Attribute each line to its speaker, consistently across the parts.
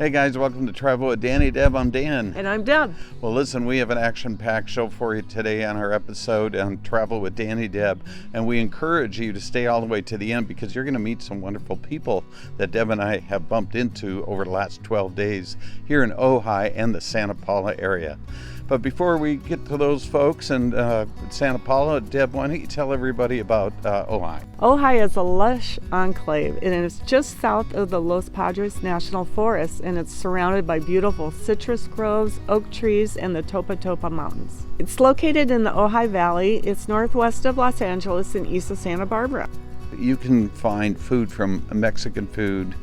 Speaker 1: Hey guys, welcome to Travel with Danny. Deb, I'm Dan.
Speaker 2: And I'm Deb.
Speaker 1: Well, listen, we have an action-packed show for you today on our episode on Travel with Danny, Deb. And we encourage you to stay all the way to the end because you're going to meet some wonderful people that Deb and I have bumped into over the last 12 days here in Ojai and the Santa Paula area. But before we get to those folks and Santa Paula, Deb, why don't you tell everybody about Ojai?
Speaker 2: Ojai is a lush enclave, and it's just south of the Los Padres National Forest, and it's surrounded by beautiful citrus groves, oak trees, and the Topatopa Mountains. It's located in the Ojai Valley. It's northwest of Los Angeles and east of Santa Barbara.
Speaker 1: You can find food from Mexican food,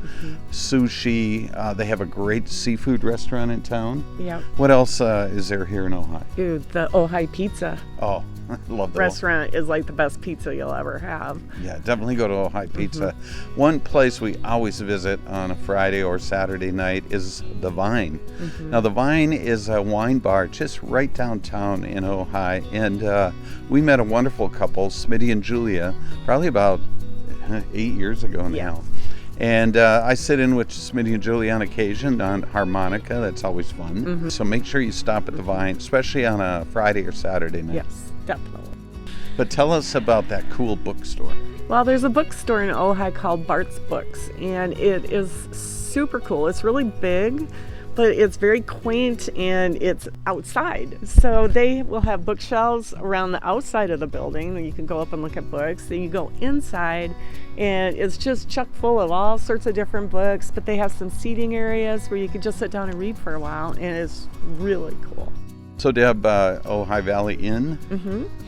Speaker 1: sushi. They have a great seafood restaurant in town.
Speaker 2: Yep.
Speaker 1: What else is there here in Ojai?
Speaker 2: Dude, the Ojai Pizza
Speaker 1: Oh, I love the
Speaker 2: restaurant is like the best pizza you'll ever have.
Speaker 1: Yeah, definitely go to Ojai Pizza. One place we always visit on a Friday or Saturday night is the Vine. Now, the Vine is a wine bar just right downtown in Ojai, and we met a wonderful couple, Smitty and Julia, probably about 8 years ago now.
Speaker 2: Yeah.
Speaker 1: And I sit in with Smitty and Julie on occasion on harmonica. That's always fun. So make sure you stop at the Vine, especially on a Friday or Saturday night.
Speaker 2: Yes, definitely.
Speaker 1: But tell us about that cool bookstore.
Speaker 2: Well, there's a bookstore in Ojai called Bart's Books, and it is super cool. It's really big, but it's very quaint and it's outside. So they will have bookshelves around the outside of the building that you can go up and look at books. Then you go inside and it's just chock full of all sorts of different books, but they have some seating areas where you can just sit down and read for a while, and it's really cool.
Speaker 1: So Deb, Ojai Valley Inn,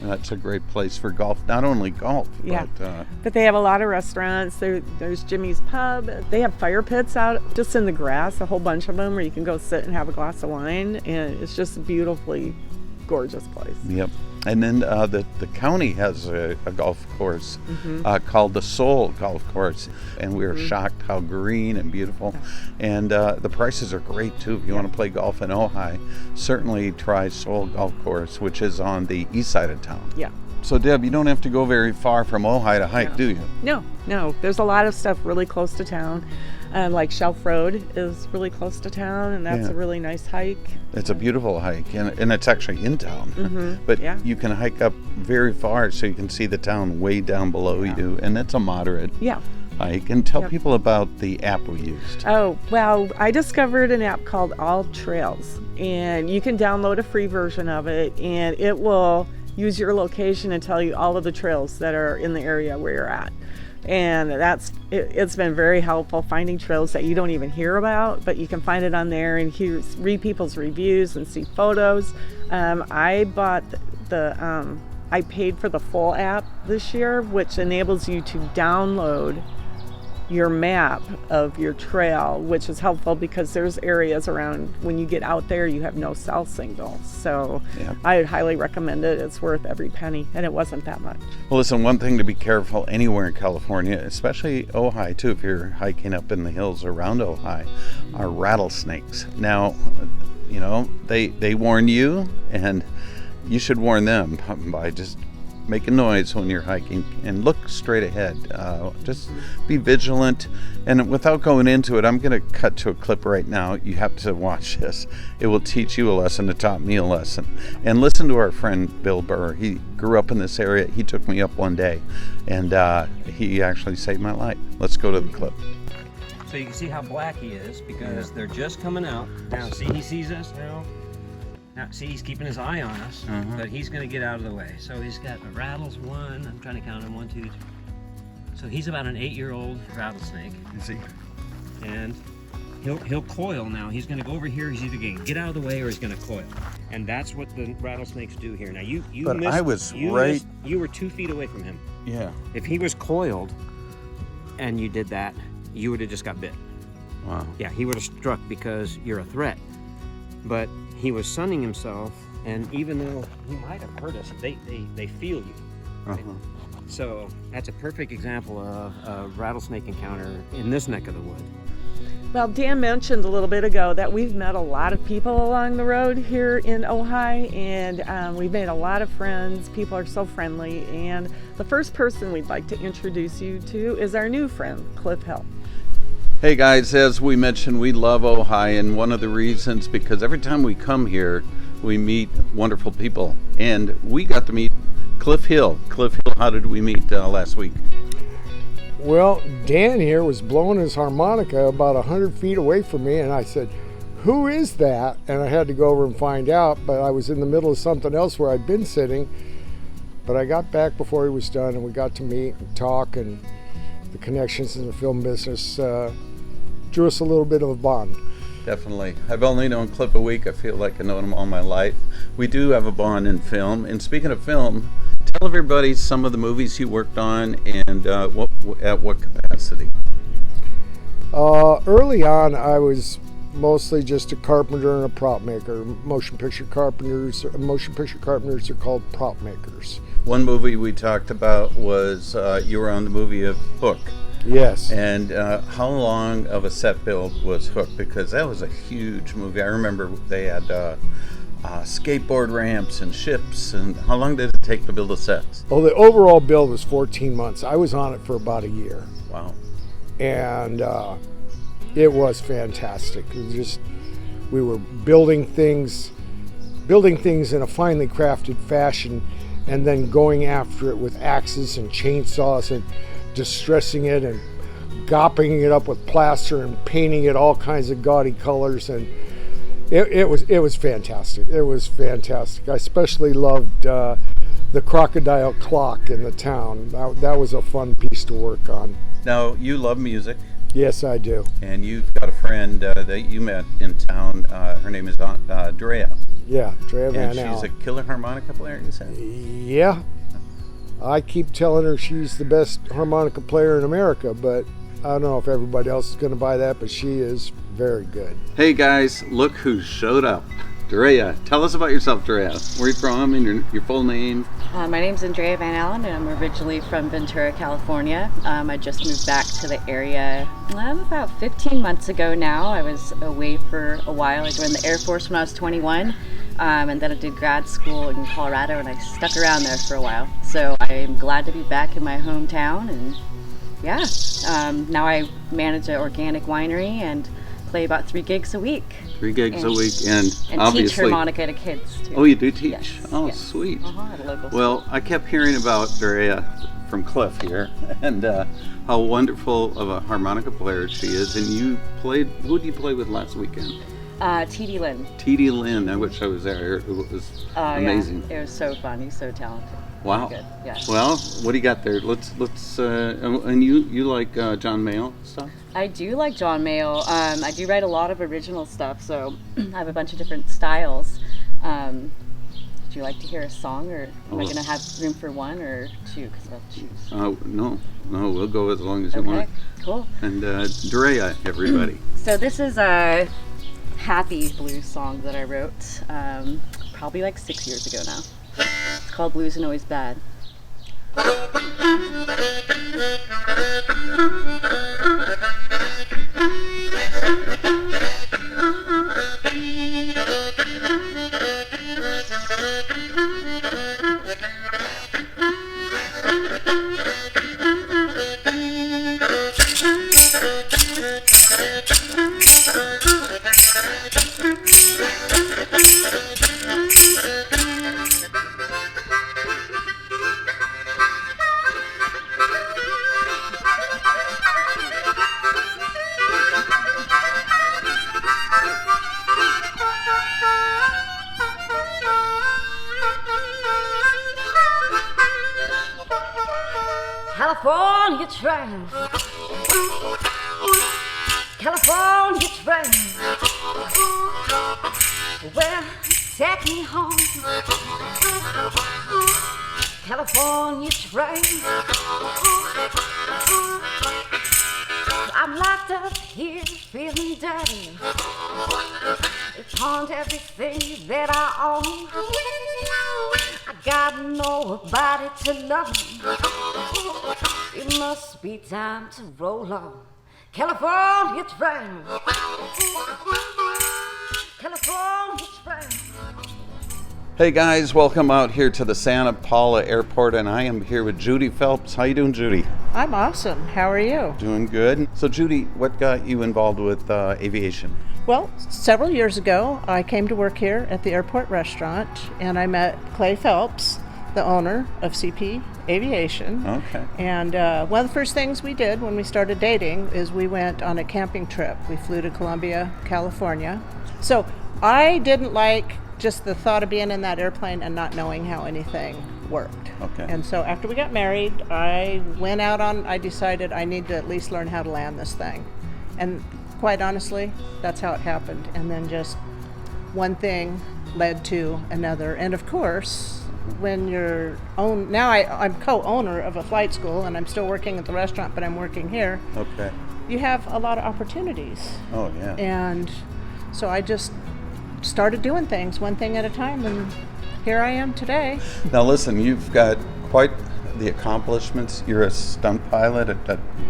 Speaker 1: that's a great place for golf. Not only golf,
Speaker 2: but they have a lot of restaurants. There's Jimmy's Pub. They have fire pits out just in the grass, a whole bunch of them, where you can go sit and have a glass of wine, and it's just a beautifully gorgeous place.
Speaker 1: Yep. And then the county has a golf course called the Soule Golf Course, and we were shocked how green and beautiful. And the prices are great too. If you want to play golf in Ojai, certainly try Soule Golf Course, which is on the east side of town.
Speaker 2: Yeah.
Speaker 1: So Deb, you don't have to go very far from Ojai to hike, do you?
Speaker 2: No. There's a lot of stuff really close to town. Like Shelf Road is really close to town, and that's a really nice hike. It's
Speaker 1: a beautiful hike, and it's actually in town. But you can hike up very far so you can see the town way down below you, and it's a moderate hike. And tell people about the app we used.
Speaker 2: Oh, well, I discovered an app called All Trails, and you can download a free version of it, and it will use your location and tell you all of the trails that are in the area where you're at. And it's been very helpful finding trails that you don't even hear about, but you can find it on there and read people's reviews and see photos. I bought I paid for the full app this year, which enables you to download your map of your trail, which is helpful because there's areas around when you get out there you have no cell signal. So I would highly recommend it. It's worth every penny, and it wasn't that much.
Speaker 1: Well, listen, one thing to be careful anywhere in California, especially Ojai too, if you're hiking up in the hills around Ojai, are rattlesnakes. Now, you know, they warn you, and you should warn them by just making noise when you're hiking and look straight ahead. Just be vigilant. And without going into it, I'm going to cut to a clip right now. You have to watch this. It will teach you a lesson. It taught me a lesson. And listen to our friend Bill Burr. He grew up in this area. He took me up one day, and he actually saved my life. Let's go to the clip.
Speaker 3: So you can see how black he is because they're just coming out. Now, see, he sees us now. Now, see, he's keeping his eye on us, but he's going to get out of the way. So he's got rattles one. I'm trying to count them. 1, 2, 3. So he's about an 8-year-old rattlesnake.
Speaker 1: You see?
Speaker 3: And he'll coil now. He's going to go over here. He's either going to get out of the way or he's going to coil. And that's what the rattlesnakes do here. Now you missed. You were 2 feet away from him.
Speaker 1: Yeah.
Speaker 3: If he was coiled, and you did that, you would have just got bit.
Speaker 1: Wow.
Speaker 3: Yeah, he would have struck because you're a threat. But he was sunning himself, and even though he might have hurt us, they feel you. Right? So that's a perfect example of a rattlesnake encounter in this neck of the wood.
Speaker 2: Well, Dan mentioned a little bit ago that we've met a lot of people along the road here in Ojai, and we've made a lot of friends. People are so friendly, and the first person we'd like to introduce you to is our new friend, Cliff Hill.
Speaker 1: Hey guys, as we mentioned, we love Ojai, and one of the reasons, because every time we come here, we meet wonderful people, and we got to meet Cliff Hill. Cliff Hill, how did we meet last week?
Speaker 4: Well, Dan here was blowing his harmonica about 100 feet away from me, and I said, "Who is that?" And I had to go over and find out, but I was in the middle of something else where I'd been sitting. But I got back before he was done, and we got to meet and talk, and the connections in the film business drew us a little bit of a bond.
Speaker 1: Definitely. I've only known Cliff a week. I feel like I've known him all my life. We do have a bond in film. And speaking of film, tell everybody some of the movies you worked on and at what capacity.
Speaker 4: Early on, I was mostly just a carpenter and a prop maker. Motion picture carpenters are called prop makers.
Speaker 1: One movie we talked about was you were on the movie of Hook.
Speaker 4: Yes.
Speaker 1: And how long of a set build was Hook? Because that was a huge movie. I remember they had skateboard ramps and ships. And how long did it take to build a set?
Speaker 4: Well, the overall build was 14 months. I was on it for about a year.
Speaker 1: Wow.
Speaker 4: And it was fantastic. We were building things in a finely crafted fashion, and then going after it with axes and chainsaws and distressing it and gopping it up with plaster and painting it all kinds of gaudy colors, and it was fantastic. It was fantastic. I especially loved the crocodile clock in the town. That was a fun piece to work on.
Speaker 1: Now, you love music.
Speaker 4: Yes, I do.
Speaker 1: And you've got a friend that you met in town. Her name is Drea.
Speaker 4: Yeah, Drea Van
Speaker 1: And she's
Speaker 4: Allen.
Speaker 1: a killer harmonica player, you said?
Speaker 4: Yeah. I keep telling her she's the best harmonica player in America, but I don't know if everybody else is going to buy that, but she is very good.
Speaker 1: Hey guys, look who showed up. Drea, tell us about yourself, Drea. Where are you from and your full name?
Speaker 5: My name's Ojai Van Allen, and I'm originally from Ventura, California. I just moved back to the area about 15 months ago now. I was away for a while. I joined the Air Force when I was 21, and then I did grad school in Colorado, and I stuck around there for a while. So I'm glad to be back in my hometown, and yeah, now I manage an organic winery and play about 3 gigs a week.
Speaker 1: 3 gigs a week, and obviously
Speaker 5: teach harmonica to kids too.
Speaker 1: Oh, you do teach?
Speaker 5: Yes,
Speaker 1: Oh,
Speaker 5: yes.
Speaker 1: sweet.
Speaker 5: At a local
Speaker 1: Well, I kept hearing about Drea from Cliff here, and how wonderful of a harmonica player she is. And you played, who did you play with last weekend?
Speaker 5: T.D. Lynn.
Speaker 1: T.D. Lynn. I wish I was there. It was amazing.
Speaker 5: Yeah. It was so fun. He's so talented.
Speaker 1: Wow.
Speaker 5: Good. Yeah.
Speaker 1: Well, what do you got there? Let's and you like John Mayall stuff?
Speaker 5: I do like John Mayall. I do write a lot of original stuff, so I have a bunch of different styles. Would you like to hear a song, or am I going to have room for one or two? Because I'll choose.
Speaker 1: No, we'll go as long as you
Speaker 5: Okay,
Speaker 1: want.
Speaker 5: cool.
Speaker 1: And Drea, everybody.
Speaker 5: So this is a happy blues song that I wrote probably like 6 years ago now. It's called Blues and Always Bad.
Speaker 6: California train, California train, well, take me home. California train, I'm locked up here feeling dirty. It's pawned everything that I own. I got nobody to love me. It must be time to roll on. California train, California train.
Speaker 1: Hey guys, welcome out here to the Santa Paula Airport, and I am here with Judy Phelps. How you doing, Judy?
Speaker 7: I'm awesome. How are you?
Speaker 1: Doing good. So Judy, what got you involved with aviation?
Speaker 7: Well, several years ago, I came to work here at the airport restaurant, and I met Clay Phelps, the owner of CP Aviation.
Speaker 1: Okay.
Speaker 7: And one of the first things we did when we started dating is we went on a camping trip. We flew to Ojai, California. So I didn't like just the thought of being in that airplane and not knowing how anything worked.
Speaker 1: Okay.
Speaker 7: And so after we got married, I decided I need to at least learn how to land this thing. And quite honestly, that's how it happened. And then just one thing led to another. And of course, when I'm co-owner of a flight school, and I'm still working at the restaurant, but I'm working here.
Speaker 1: Okay.
Speaker 7: You have a lot of opportunities.
Speaker 1: Oh, yeah.
Speaker 7: And so I just started doing things one thing at a time, and here I am today.
Speaker 1: Now listen, you've got quite the accomplishments. You're a stunt pilot.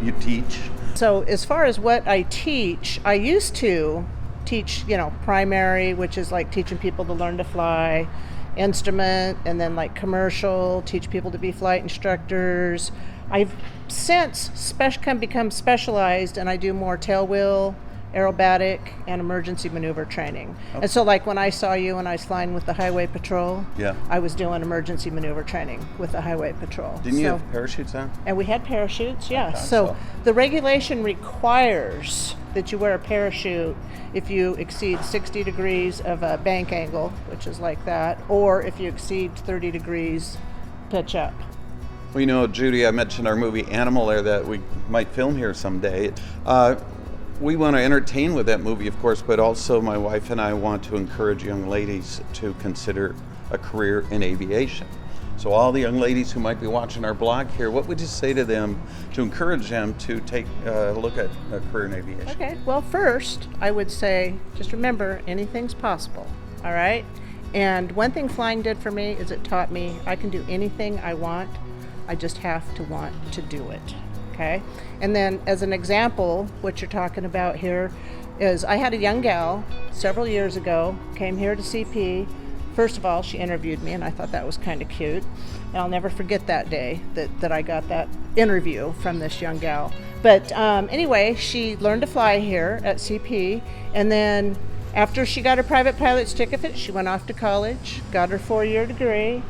Speaker 1: You teach.
Speaker 7: So as far as what I teach, I used to teach, primary, which is like teaching people to learn to fly, instrument, and then like commercial, teach people to be flight instructors. I've since become specialized, and I do more tailwheel, aerobatic, and emergency maneuver training.
Speaker 1: Okay.
Speaker 7: And so like when I saw you when I was flying with the highway patrol,
Speaker 1: Yeah.
Speaker 7: I was doing emergency maneuver training with the highway patrol.
Speaker 1: Didn't you have parachutes on?
Speaker 7: And we had parachutes, yeah.
Speaker 1: Okay,
Speaker 7: So
Speaker 1: so-
Speaker 7: the regulation requires that you wear a parachute if you exceed 60 degrees of a bank angle, which is like that, or if you exceed 30 degrees pitch up.
Speaker 1: Well, Judy, I mentioned our movie Animal there that we might film here someday. We want to entertain with that movie, of course, but also my wife and I want to encourage young ladies to consider a career in aviation. So all the young ladies who might be watching our blog here, what would you say to them to encourage them to take a look at a career in aviation?
Speaker 7: Okay, well first I would say just remember anything's possible, all right? And one thing flying did for me is it taught me I can do anything I want, I just have to want to do it. Okay. And then as an example, what you're talking about here is I had a young gal several years ago, came here to CP. First of all, she interviewed me, and I thought that was kind of cute. And I'll never forget that day that I got that interview from this young gal. But anyway, she learned to fly here at CP, and then after she got her private pilot's ticket, she went off to college, got her 4-year degree,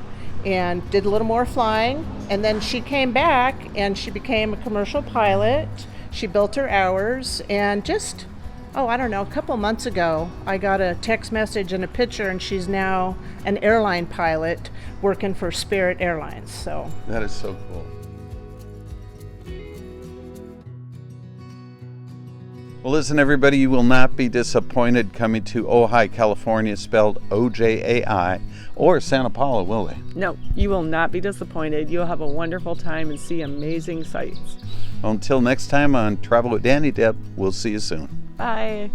Speaker 7: and did a little more flying, and then she came back and she became a commercial pilot. She built her hours, and just a couple months ago I got a text message and a picture, and she's now an airline pilot working for Spirit Airlines. So
Speaker 1: That is so cool. Well, listen, everybody, you will not be disappointed coming to Ojai, California, spelled O-J-A-I, or Santa Paula, will they?
Speaker 2: No, you will not be disappointed. You'll have a wonderful time and see amazing sights.
Speaker 1: Until next time on Travel with Danny Depp, we'll see you soon.
Speaker 2: Bye.